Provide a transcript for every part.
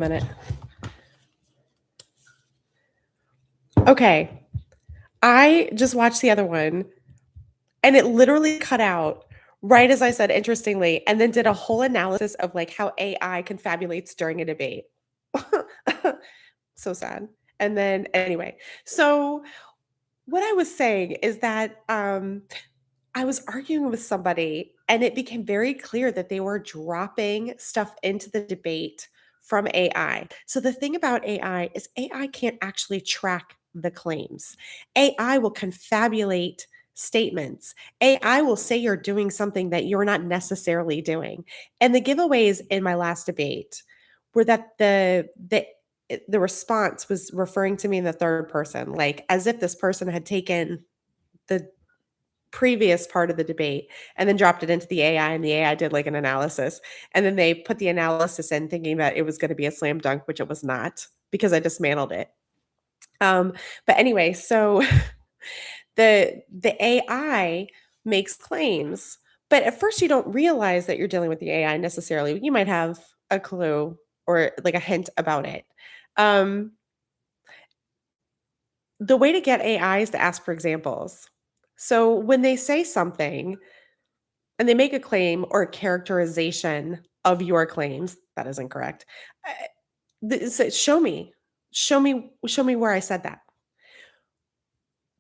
Minute. Okay. I just watched the other one and it literally cut out right as I said interestingly, and then did a whole analysis of like how AI confabulates during a debate. So sad. And then anyway, so what I was saying is that I was arguing with somebody and it became very clear that they were dropping stuff into the debate from AI. So the thing about AI is AI can't actually track the claims. AI will confabulate statements. AI will say you're doing something that you're not necessarily doing. And the giveaways in my last debate were that the response was referring to me in the third person, like as if this person had taken the previous part of the debate and then dropped it into the AI and the AI did like an analysis. And then they put the analysis in thinking that it was going to be a slam dunk, which it was not because I dismantled it. Um, but anyway, so the AI makes claims, but at first you don't realize that you're dealing with the AI necessarily. You might have a clue or like a hint about it. Um, the way to get AI is to ask for examples. So when they say something, and they make a claim or a characterization of your claims that is incorrect. Show me, show me where I said that.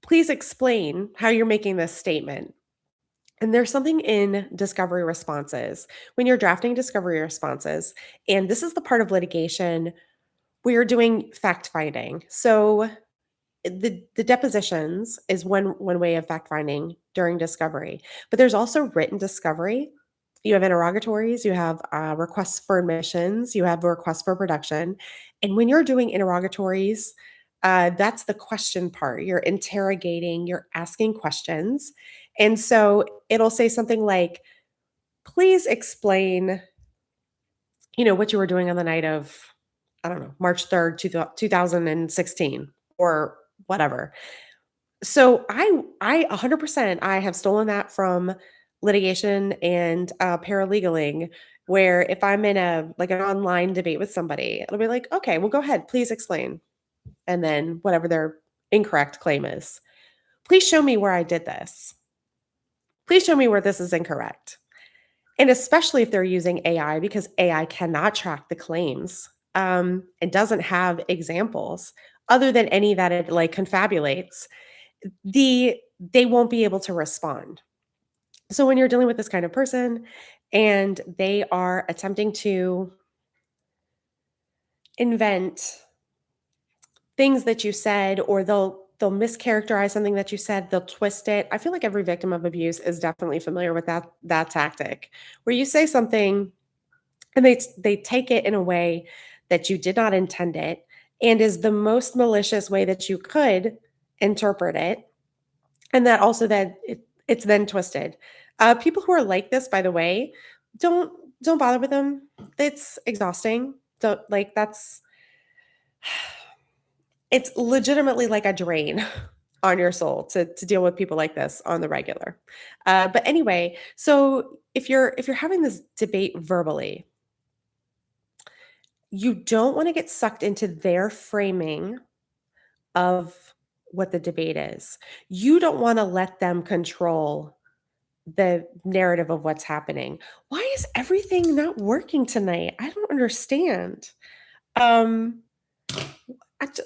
Please explain how you're making this statement. And there's something in discovery responses when you're drafting discovery responses, and this is the part of litigation where you're doing fact finding. So the depositions is one way of fact finding during discovery, but there's also written discovery. You have interrogatories, you have requests for admissions, you have requests for production, and when you're doing interrogatories, that's the question part. You're interrogating, you're asking questions, and so it'll say something like, "Please explain, what you were doing on the night of, I don't know, March 3rd, 2016, or whatever." So I 100% I have stolen that from litigation and paralegaling, where if I'm in a like an online debate with somebody, it'll be like, okay, well, go ahead, please explain. And then whatever their incorrect claim is, please show me where I did this. Please show me where this is incorrect. And especially if they're using AI, because AI cannot track the claims, and doesn't have examples other than any that it like confabulates, they won't be able to respond. So when you're dealing with this kind of person and they are attempting to invent things that you said, or they'll mischaracterize something that you said, they'll twist it. I feel like every victim of abuse is definitely familiar with that tactic where you say something and they take it in a way that you did not intend it and is the most malicious way that you could interpret it, and that also that it's then twisted. People who are like this, by the way, don't don't bother with them. It's exhausting. Don't like that's it's legitimately like a drain on your soul to deal with people like this on the regular. But anyway, so if you're having this debate verbally, you don't want to get sucked into their framing of what the debate is. You don't want to let them control the narrative of what's happening. Why is everything not working tonight? I don't understand. Um, I j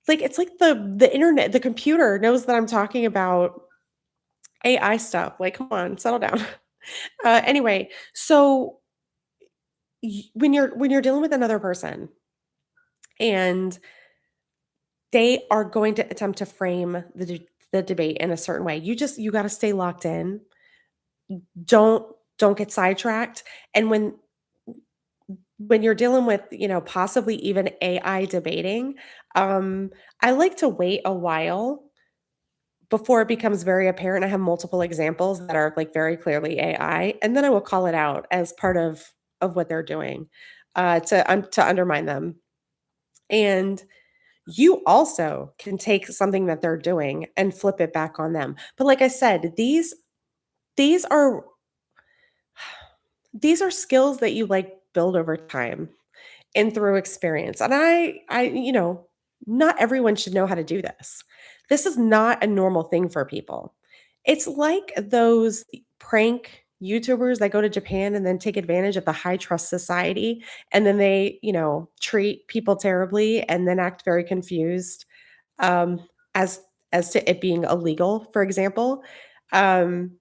like, it's like the internet, the computer knows that I'm talking about AI stuff. Like, come on, settle down. Anyway, so when you're dealing with another person and they are going to attempt to frame the debate in a certain way, you got to stay locked in. Don't don't get sidetracked. And when you're dealing with, possibly even AI debating, I like to wait a while before it becomes very apparent. I have multiple examples that are like very clearly AI, and then I will call it out as part of what they're doing, to undermine them. And you also can take something that they're doing and flip it back on them. But like I said, these are these are skills that you like build over time. and through experience. And not everyone should know how to do this. This is not a normal thing for people. It's like those prank YouTubers that go to Japan and then take advantage of the high trust society, and then they, treat people terribly and then act very confused, um, as to it being illegal, for example. Um,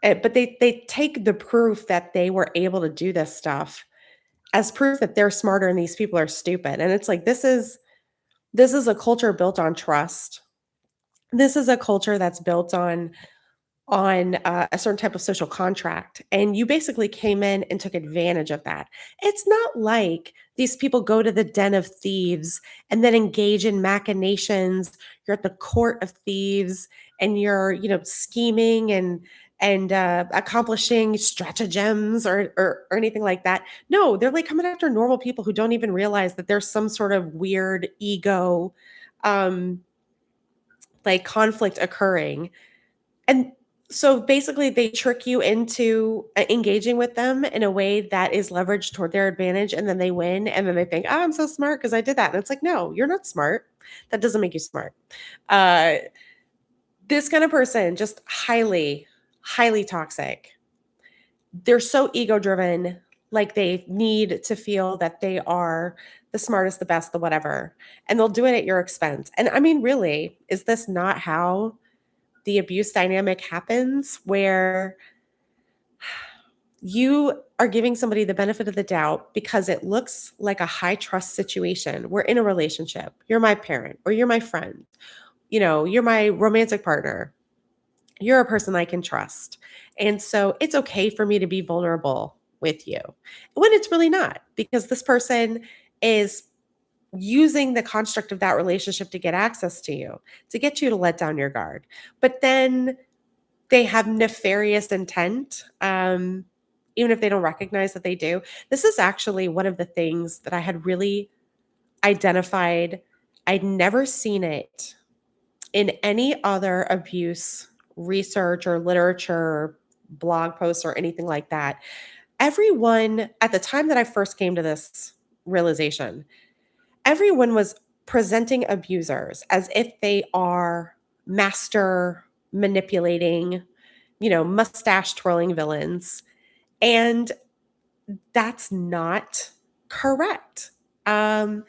but they take the proof that they were able to do this stuff as proof that they're smarter and these people are stupid. And it's like this is a culture built on trust. This is a culture that's built on a certain type of social contract, and you basically came in and took advantage of that. It's not like these people go to the den of thieves and then engage in machinations. You're at the court of thieves and you're, scheming and accomplishing stratagems or anything like that. No, they're like coming after normal people who don't even realize that there's some sort of weird ego, um, like conflict occurring. And so basically, they trick you into engaging with them in a way that is leveraged toward their advantage, and then they win, and then they think, "Oh, I'm so smart because I did that." And it's like, no, you're not smart. That doesn't make you smart. Uh, this kind of person, just highly, highly toxic. They're so ego driven, like they need to feel that they are the smartest, the best, the whatever, and they'll do it at your expense. And I mean, really, is this not how the abuse dynamic happens, where you are giving somebody the benefit of the doubt because it looks like a high trust situation? We're in a relationship. You're my parent or you're my friend. You're my romantic partner. You're a person I can trust. And so it's okay for me to be vulnerable with you when it's really not, because this person is using the construct of that relationship to get access to you, to get you to let down your guard. But then they have nefarious intent, even if they don't recognize that they do. This is actually one of the things that I had really identified. I'd never seen it in any other abuse research or literature or blog posts or anything like that. Everyone, at the time that I first came to this realization, everyone was presenting abusers as if they are master manipulating, mustache twirling villains. And that's not correct. Um,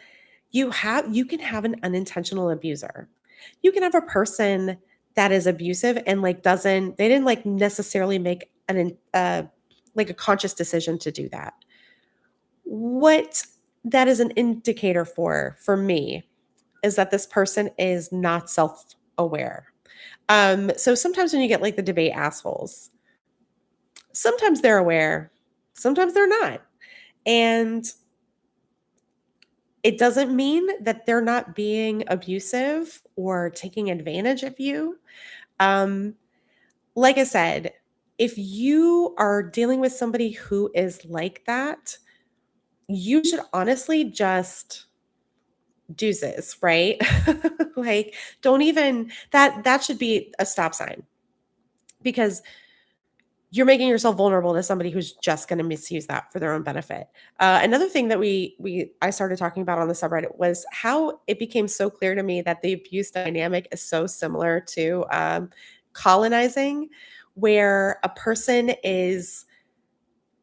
you can have an unintentional abuser. You can have a person that is abusive and like doesn't they didn't like necessarily make like a conscious decision to do that. What that is an indicator for me is that this person is not self-aware. So sometimes when you get like the debate assholes, sometimes they're aware, sometimes they're not. And it doesn't mean that they're not being abusive or taking advantage of you. Um, like I said, if you are dealing with somebody who is like that, you should honestly just deuces, right? Like, don't even that should be a stop sign, because you're making yourself vulnerable to somebody who's just going to misuse that for their own benefit. Another thing that I started talking about on the subreddit was how it became so clear to me that the abuse dynamic is so similar to colonizing, where a person is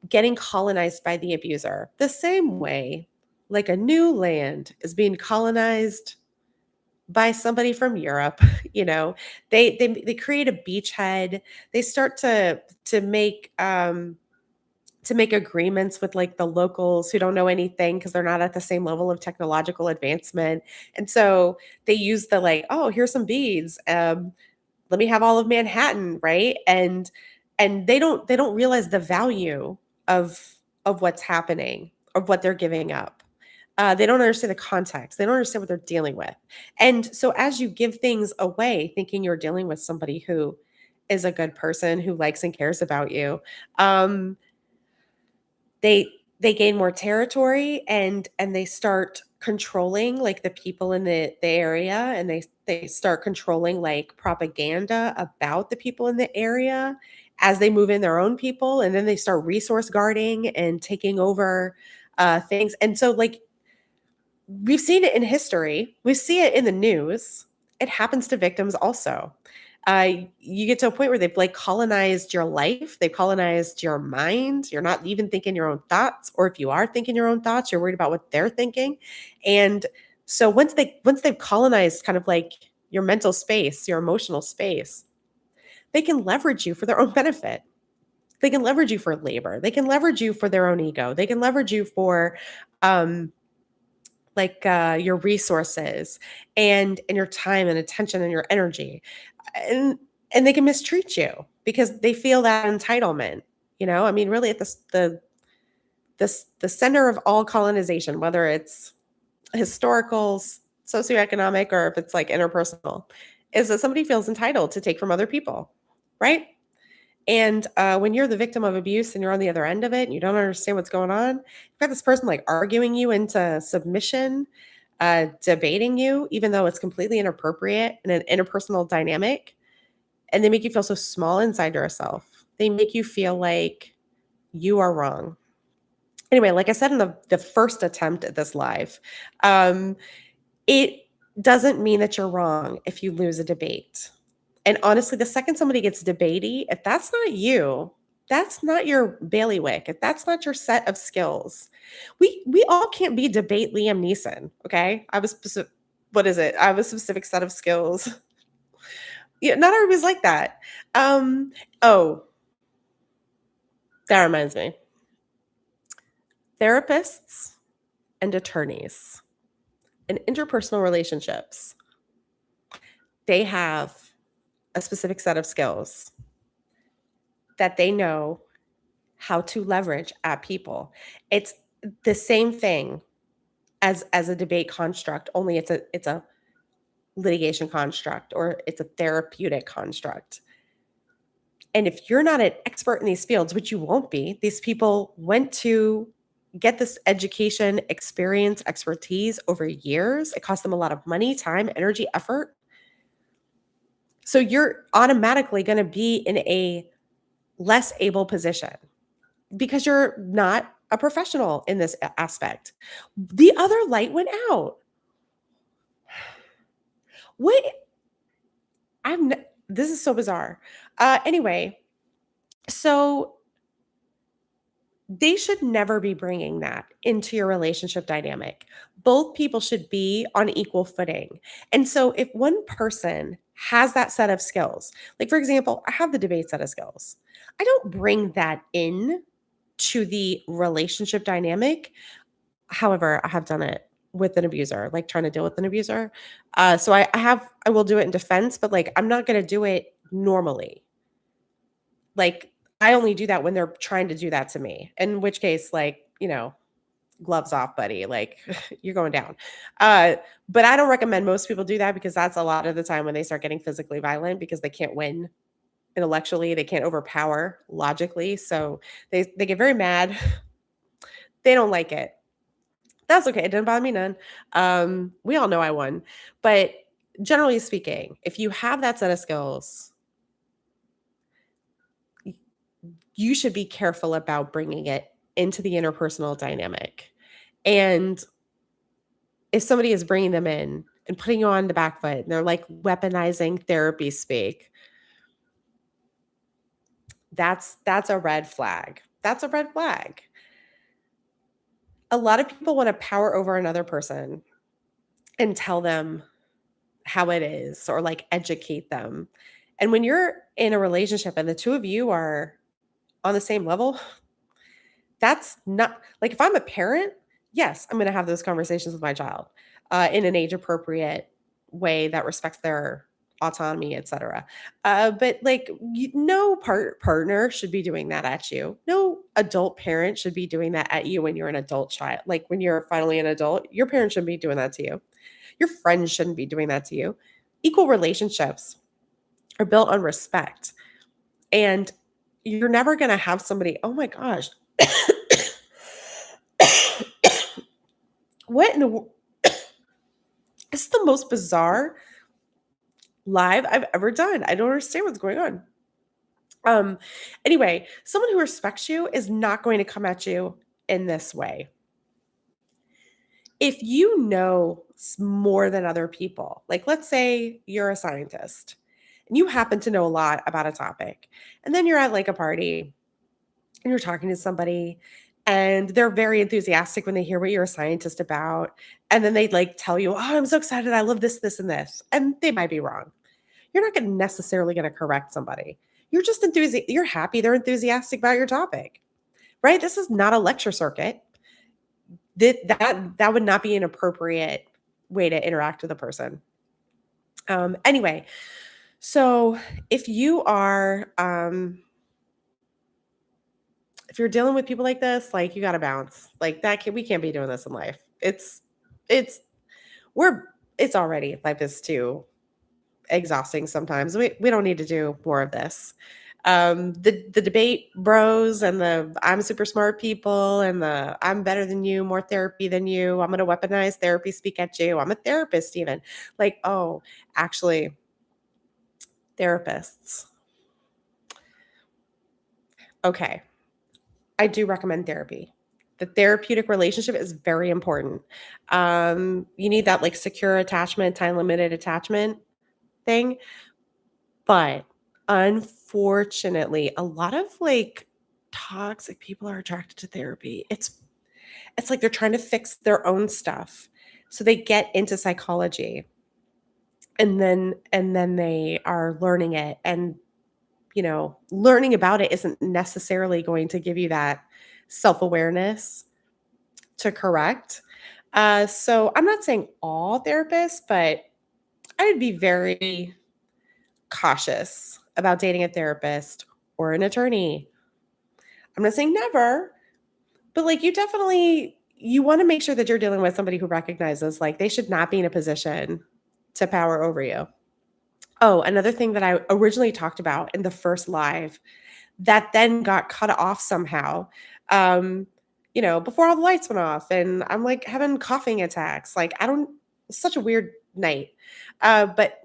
getting colonized by the abuser the same way like a new land is being colonized by somebody from Europe. you know, they create a beachhead. They start to make agreements with like the locals who don't know anything because they're not at the same level of technological advancement. And so they use the like, oh, here's some beads. Let me have all of Manhattan, right? And they don't realize the value of what's happening, of what they're giving up. They don't understand the context. They don't understand what they're dealing with. And so as you give things away, thinking you're dealing with somebody who is a good person, who likes and cares about you, um, they gain more territory, and they start controlling like the people in the area, and they start controlling like propaganda about the people in the area as they move in their own people, and then they start resource guarding and taking over things. And so like we've seen it in history. We see it in the news. It happens to victims also. You get to a point where they've like colonized your life, they've colonized your mind. You're not even thinking your own thoughts, or if you are thinking your own thoughts, you're worried about what they're thinking. And so once they've colonized kind of like your mental space, your emotional space, they can leverage you for their own benefit. They can leverage you for labor. They can leverage you for their own ego. They can leverage you for um, your resources and your time and attention and your energy. And and they can mistreat you because they feel that entitlement. I mean, really at the center of all colonization, whether it's historical, socioeconomic, or if it's like interpersonal, is that somebody feels entitled to take from other people, right? And when you're the victim of abuse and you're on the other end of it and you don't understand what's going on, you've got this person like arguing you into submission, debating you, even though it's completely inappropriate in an interpersonal dynamic. And they make you feel so small inside yourself. They make you feel like you are wrong. Anyway, like I said in the first attempt at this live, um, it doesn't mean that you're wrong if you lose a debate. And honestly, the second somebody gets debatey, if that's not you, that's not your bailiwick, if that's not your set of skills, we all can't be debate Liam Neeson, okay? I have a specific what is it? I have a specific set of skills. Yeah, not everybody's like that. Oh, that reminds me. Therapists and attorneys in interpersonal relationships, they have a specific set of skills that they know how to leverage at people. It's the same thing as a debate construct, only it's a litigation construct or it's a therapeutic construct. And if you're not an expert in these fields, which you won't be, these people went to get this education, experience, expertise over years. It cost them a lot of money, time, energy, effort. So you're automatically going to be in a less able position because you're not a professional in this aspect. The other light went out. What? This is so bizarre. Anyway, so they should never be bringing that into your relationship dynamic. Both people should be on equal footing. And so if one person has that set of skills, like for example, I have the debate set of skills. I don't bring that in to the relationship dynamic. However, I have done it with an abuser, like trying to deal with an abuser. So I will do it in defense, but like I'm not going to do it normally. Like I only do that when they're trying to do that to me. In which case, like gloves off, buddy. Like you're going down. Uh, but I don't recommend most people do that because that's a lot of the time when they start getting physically violent because they can't win intellectually, they can't overpower logically. So they get very mad. They don't like it. That's okay. It didn't bother me none. We all know I won. But generally speaking, if you have that set of skills, you should be careful about bringing it into the interpersonal dynamic. And if somebody is bringing them in and putting you on the back foot, and they're like weaponizing therapy speak, that's a red flag. That's a red flag. A lot of people want to power over another person and tell them how it is or like educate them. And when you're in a relationship and the two of you are on the same level, that's not like if I'm a parent, yes, I'm going to have those conversations with my child in an age appropriate way that respects their autonomy, etc. But like, no partner should be doing that at you. No adult parent should be doing that at you when you're an adult child. Like when you're finally an adult, your parents shouldn't be doing that to you. Your friends shouldn't be doing that to you. Equal relationships are built on respect. And you're never going to have somebody, oh my gosh, what in the world? It's the most bizarre live I've ever done. I don't understand what's going on. Um, anyway, someone who respects you is not going to come at you in this way. if you know more than other people, like let's say you're a scientist and you happen to know a lot about a topic, and then you're at like a party and you're talking to somebody and they're very enthusiastic when they hear what you're a scientist about. And then they like tell you, oh, I'm so excited. I love this, this, and this. And they might be wrong. You're not gonna necessarily going to correct somebody. You're just you're happy they're enthusiastic about your topic, right? This is not a lecture circuit. That would not be an appropriate way to interact with a person. Anyway, so if you are if you're dealing with people like this, like you got to bounce. Like we can't be doing this in life. It's we're it's already life is too exhausting sometimes. We don't need to do more of this. The debate bros and the I'm super smart people and the I'm better than you, more therapy than you. I'm gonna weaponize therapy, speak at you. I'm a therapist, even. Like, oh, actually, therapists. Okay. I do recommend therapy. The therapeutic relationship is very important. You need that like secure attachment, time limited attachment thing. But unfortunately, a lot of like toxic people are attracted to therapy. It's like they're trying to fix their own stuff. So they get into psychology and then they are learning it, and learning about it isn't necessarily going to give you that self-awareness to correct. So I'm not saying all therapists, but I would be very cautious about dating a therapist or an attorney. I'm not saying never, but like you want to make sure that you're dealing with somebody who recognizes like they should not be in a position to power over you. Oh, another thing that I originally talked about in the first live that then got cut off somehow. Um, before all the lights went off and I'm like having coughing attacks. Like I don't it's such a weird night. But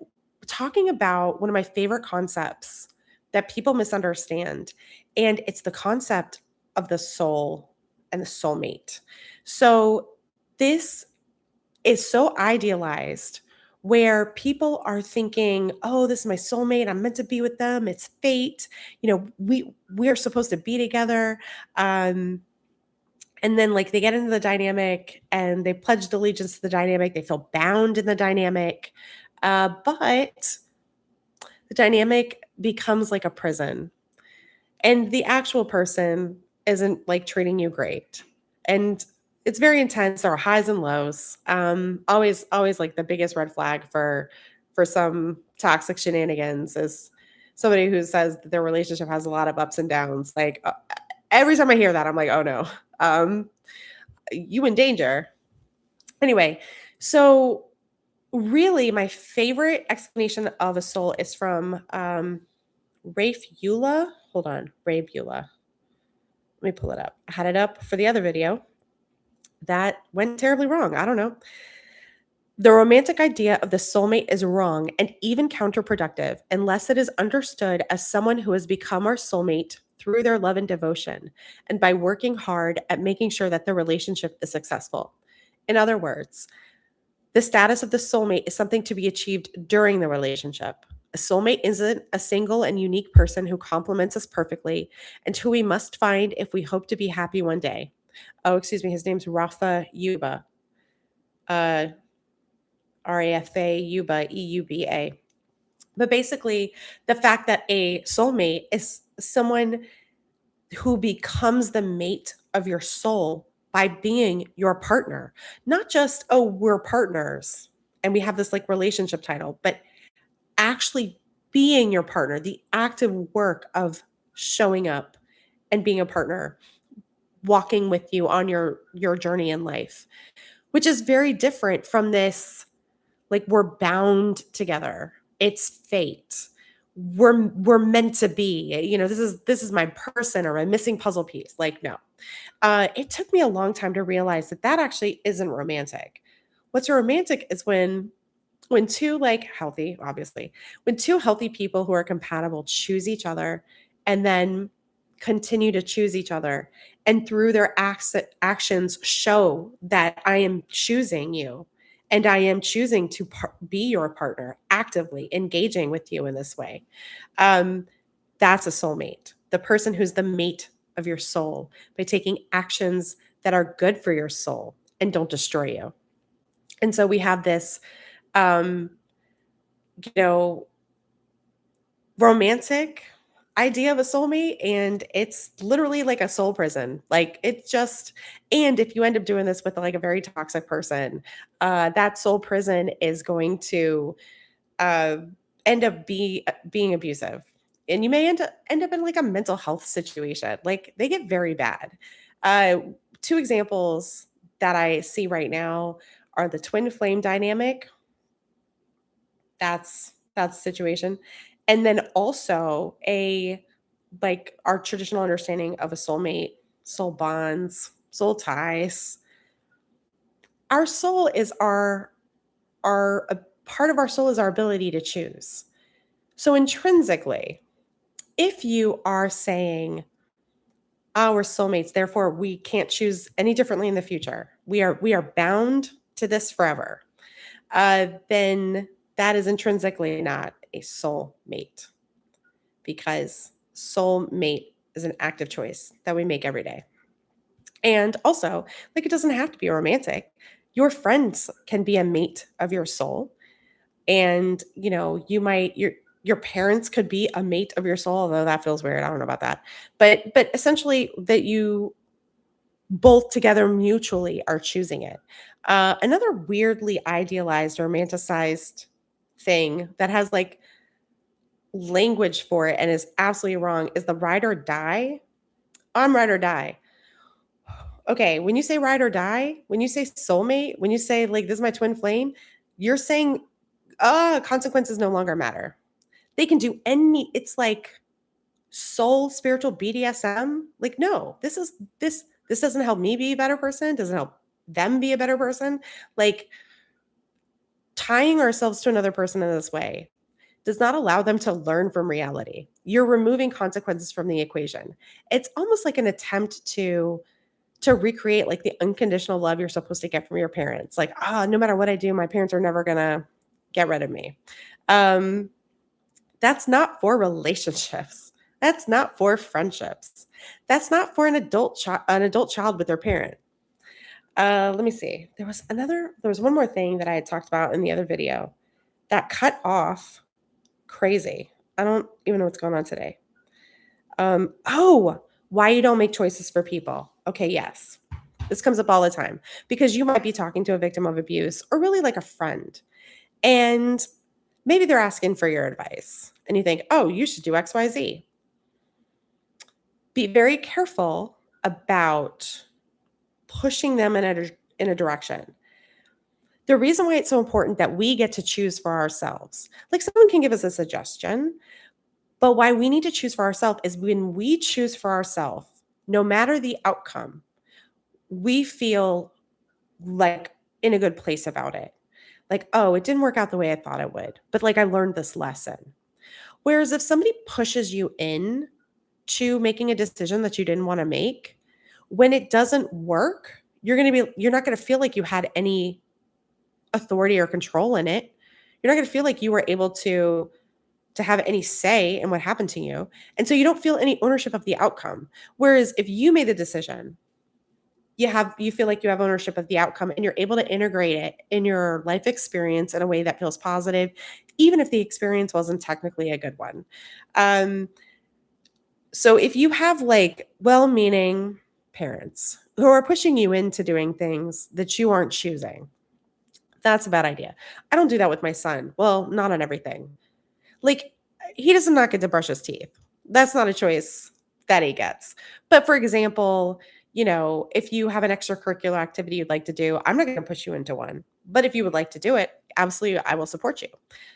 talking about one of my favorite concepts that people misunderstand, and it's the concept of the soul and the soulmate. So this is so idealized where people are thinking, "Oh, this is my soulmate. I'm meant to be with them. It's fate. We are supposed to be together." Um, and then like they get into the dynamic and they pledged allegiance to the dynamic. They feel bound in the dynamic, but the dynamic becomes like a prison, and the actual person isn't like treating you great. And it's very intense. There are highs and lows. Always like the biggest red flag for some toxic shenanigans is somebody who says that their relationship has a lot of ups and downs. Like every time I hear that, I'm like, oh no, um, you in danger. Anyway, so really, my favorite explanation of a soul is from Rafe Eula. Hold on, Ray Bula. Let me pull it up. I had it up for the other video. That went terribly wrong. I don't know. The romantic idea of the soulmate is wrong and even counterproductive unless it is understood as someone who has become our soulmate through their love and devotion and by working hard at making sure that the relationship is successful. In other words, the status of the soulmate is something to be achieved during the relationship. A soulmate isn't a single and unique person who complements us perfectly and who we must find if we hope to be happy one day. Oh, excuse me. His name's Rafa Yuba. Uh, Rafa Yuba, EUBA. But basically, the fact that a soulmate is someone who becomes the mate of your soul by being your partner, not just, oh, we're partners and we have this like relationship title, but actually being your partner, the active work of showing up and being a partner, walking with you on your journey in life, which is very different from this like we're bound together. It's fate. We're meant to be. This is my person or my missing puzzle piece. Like no. It took me a long time to realize that that actually isn't romantic. What's romantic is when two like healthy, obviously, when two healthy people who are compatible choose each other and then continue to choose each other, and through their actions show that I am choosing you and I am choosing to be your partner, actively engaging with you in this way. Um, that's a soulmate, the person who's the mate of your soul by taking actions that are good for your soul and don't destroy you. And so we have this, um, you know, romantic idea of a soulmate, and it's literally like a soul prison. Like it's just, and if you end up doing this with like a very toxic person, that soul prison is going to uh, end up being abusive, and you may end up in like a mental health situation. Like they get very bad. Uh, Two examples that I see right now are the twin flame dynamic. That's the situation. And then also a like our traditional understanding of a soulmate, soul bonds, soul ties. Our soul is our a part of our soul is our ability to choose. So intrinsically, if you are saying, "Oh, we're soulmates, therefore we can't choose any differently in the future. We are bound to this forever," then that is intrinsically not a soulmate, because soulmate is an active choice that we make every day. And also, like it doesn't have to be romantic. Your friends can be a mate of your soul. And, you might your parents could be a mate of your soul, although that feels weird. I don't know about that. But essentially that you both together mutually are choosing it. Another weirdly idealized, romanticized thing that has like language for it and is absolutely wrong is the ride or die. I'm ride or die. Okay, when you say ride or die, when you say soulmate, when you say like this is my twin flame, you're saying consequences no longer matter. They can do it's like soul spiritual BDSM. Like no, this doesn't help me be a better person, doesn't help them be a better person. Like tying ourselves to another person in this way does not allow them to learn from reality. You're removing consequences from the equation. It's almost like an attempt to recreate like the unconditional love you're supposed to get from your parents. Like, no matter what I do, my parents are never gonna get rid of me. Um, that's not for relationships. That's not for friendships. That's not for an adult child with their parent. Let me see. There was one more thing that I had talked about in the other video that cut off crazy. I don't even know what's going on today. Why you don't make choices for people. Okay, yes. This comes up all the time because you might be talking to a victim of abuse or really like a friend, and maybe they're asking for your advice and you think, "Oh, you should do XYZ." Be very careful about pushing them in a direction. The reason why it's so important that we get to choose for ourselves. Like someone can give us a suggestion, but why we need to choose for ourselves is when we choose for ourselves, no matter the outcome, we feel like in a good place about it. Like, oh, it didn't work out the way I thought it would, but like I learned this lesson. Whereas if somebody pushes you in to making a decision that you didn't want to make, when it doesn't work, you're not going to feel like you had any authority or control in it. You're not going to feel like you were able to have any say in what happened to you. And so you don't feel any ownership of the outcome. Whereas if you made the decision, you feel like you have ownership of the outcome and you're able to integrate it in your life experience in a way that feels positive, even if the experience wasn't technically a good one. Um, so if you have like well-meaning parents who are pushing you into doing things that you aren't choosing, that's a bad idea. I don't do that with my son. Well, not on everything. Like, he does not get to brush his teeth. That's not a choice that he gets. But for example, if you have an extracurricular activity you'd like to do, I'm not going to push you into one. But if you would like to do it, absolutely, I will support you.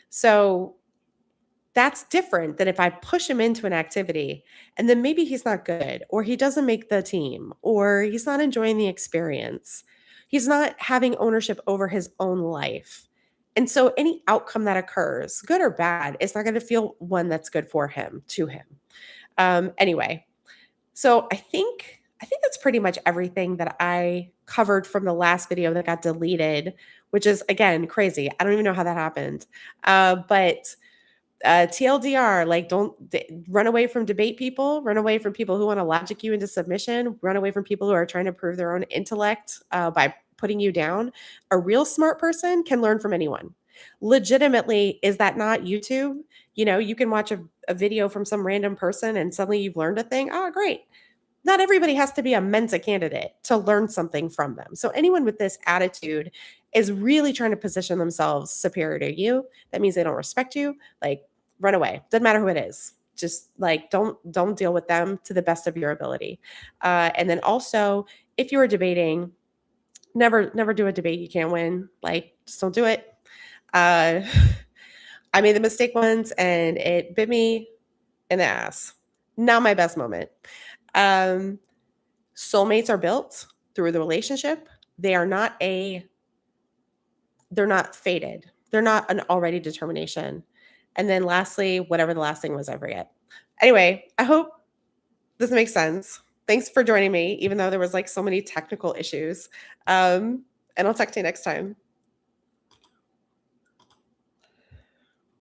So that's different than if I push him into an activity and then maybe he's not good or he doesn't make the team or he's not enjoying the experience. He's not having ownership over his own life. And so any outcome that occurs, good or bad, is not going to feel one that's good for him, to him. Anyway, So I think that's pretty much everything that I covered from the last video that got deleted, which is again crazy. I don't even know how that happened. But TLDR, like run away from debate people, run away from people who want to logic you into submission, run away from people who are trying to prove their own intellect by putting you down. A real smart person can learn from anyone. Legitimately, is that not YouTube? You know, you can watch a video from some random person and suddenly you've learned a thing. Oh, great. Not everybody has to be a Mensa candidate to learn something from them. So anyone with this attitude is really trying to position themselves superior to you. That means they don't respect you. Like, run away. Doesn't matter who it is. Just like don't deal with them to the best of your ability. And then also, if you are debating, never do a debate you can't win. Like, just don't do it. Uh, I made the mistake once, and it bit me in the ass. Not my best moment. Um, Soulmates are built through the relationship. They are not a they're not fated. They're not an already determination. And then lastly, whatever the last thing was, I forget. Anyway, I hope this makes sense. Thanks for joining me, even though there was like so many technical issues. And I'll talk to you next time.